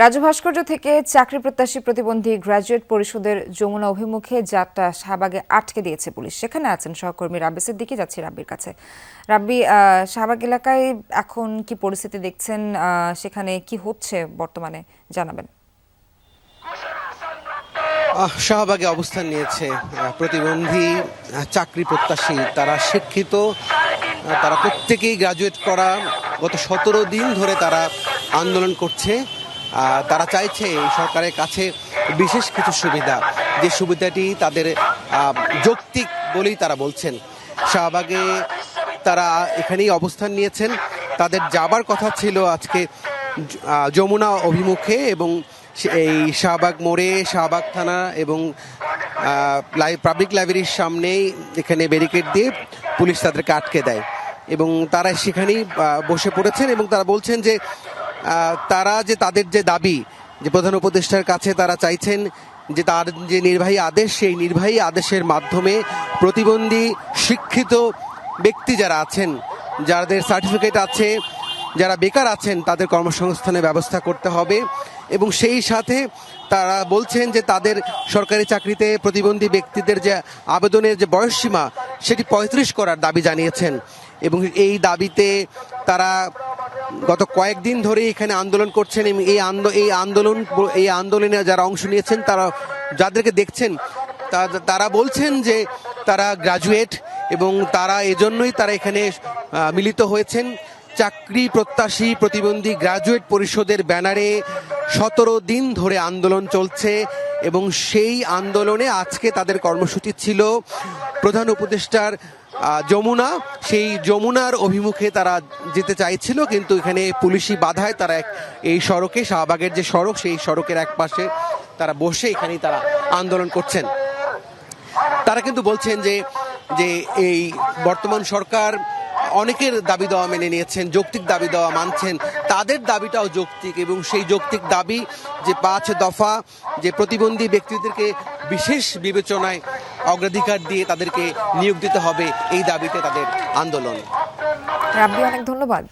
রাজু ভাস্কর্য থেকে চাকরি প্রত্যাশী প্রতিবন্ধী গ্রাজুয়েট পরিষদের যমুনা অভিমুখে যাত্রা শাহবাগে আটকে দিয়েছে পুলিশ। সেখানে আছেন সহকর্মী রাব্বি সিদ্দিকী। যাচ্ছি রাব্বির কাছে। রাব্বি, শাহবাগ এলাকায় এখন কি পরিস্থিতি দেখছেন, সেখানে কি হচ্ছে বর্তমানে জানাবেন। শাহবাগে অবস্থান নিয়েছে প্রতিবন্ধী চাকরি প্রত্যাশী, তারা শিক্ষিত, তারা প্রত্যেকেই গ্রাজুয়েট করা। গত 17 দিন ধরে তারা আন্দোলন করছে। তারা চাইছে এই সরকারের কাছে বিশেষ কিছু সুবিধা, যে সুবিধাটি তাদের যৌক্তিক বলেই তারা বলছেন। শাহবাগে তারা এখানেই অবস্থান নিয়েছেন। তাদের যাবার কথা ছিল আজকে যমুনা অভিমুখে, এবং এই শাহবাগ মোড়ে, শাহবাগ থানা এবং পাবলিক লাইব্রেরির সামনেই এখানে ব্যারিকেড দিয়ে পুলিশ তাদেরকে আটকে দেয়, এবং তারা সেখানেই বসে পড়েছেন। এবং তারা বলছেন যে তারা যে তাদের যে দাবি, যে প্রধান উপদেষ্টার কাছে তারা চাইছেন যে তার যে নির্বাহী আদেশ, সেই নির্বাহী আদেশের মাধ্যমে প্রতিবন্ধী শিক্ষিত ব্যক্তি যারা আছেন, যাদের সার্টিফিকেট আছে, যারা বেকার আছেন, তাদের কর্মসংস্থানের ব্যবস্থা করতে হবে। এবং সেই সাথে তারা বলছেন যে তাদের সরকারি চাকরিতে প্রতিবন্ধী ব্যক্তিদের যে আবেদনের যে বয়সসীমা, সেটি 35 করার দাবি জানিয়েছেন। এবং এই দাবিতে তারা গত কয়েকদিন ধরে এখানে আন্দোলন করছেন। এবং এই আন্দোলনে যারা অংশ নিয়েছেন, তারা যাদেরকে দেখছেন, তারা বলছেন যে তারা গ্রাজুয়েট, এবং তারা এজন্যই তারা এখানে মিলিত হয়েছেন। চাকরি প্রত্যাশী প্রতিবন্ধী গ্রাজুয়েট পরিষদের ব্যানারে 17 দিন ধরে আন্দোলন চলছে, এবং সেই আন্দোলনে আজকে তাদের কর্মসূচি ছিল প্রধান উপদেষ্টার যমুনা। সেই যমুনার অভিমুখে তারা যেতে চাইছিল, কিন্তু এখানে পুলিশি বাধায় তারা এই সড়কে, শাহবাগের যে সড়ক, সেই সড়কের এক পাশে তারা বসে এখানেই তারা আন্দোলন করছেন। তারা কিন্তু বলছেন যে এই বর্তমান সরকার অনেকের দাবি দেওয়া মেনে নিয়েছেন, যৌক্তিক দাবি দেওয়া মানছেন, তাদের দাবিটাও যৌক্তিক। এবং সেই যৌক্তিক দাবি যে 5 দফা, যে প্রতিবন্ধী ব্যক্তিদেরকে বিশেষ বিবেচনায় অগ্রাধিকার দিয়ে তাদেরকে নিয়োগ দিতে হবে, এই দাবিতে তাদের আন্দোলন। রাব্বি, অনেক ধন্যবাদ।